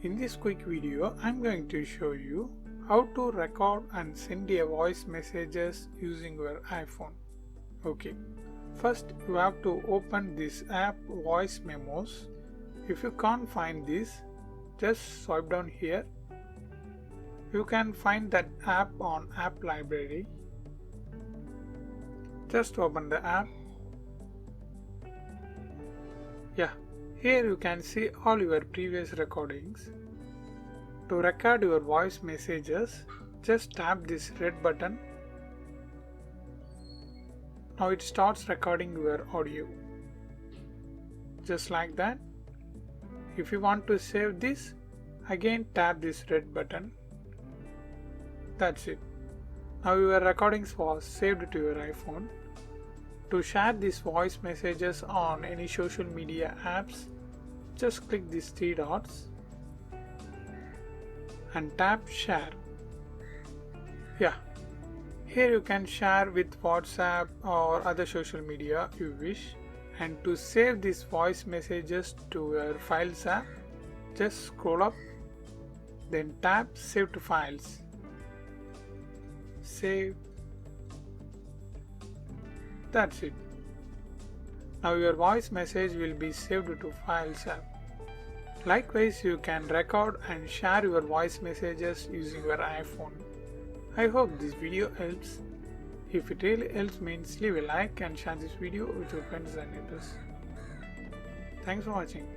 In this quick video, I'm going to show you how to record and send a voice messages using your iPhone. Okay, first you have to open this app Voice Memos. If you can't find this, just swipe down here. You can find that app on App Library. Just open the app. Yeah, here you can see all your previous recordings. To record your voice messages, just tap this red button. Now it starts recording your audio. Just like that. If you want to save this, again tap this red button. That's it. Now your recordings was saved to your iPhone. To share these voice messages on any social media apps, just click these three dots and tap share. Yeah, here you can share with WhatsApp or other social media you wish. And to save these voice messages to your Files app, just scroll up, then tap Save to Files. Save. That's it. Now your voice message will be saved to Files app. Likewise, you can record and share your voice messages using your iPhone. I hope this video helps. If it really helps, means leave a like and share this video with your friends and neighbors. Thanks for watching.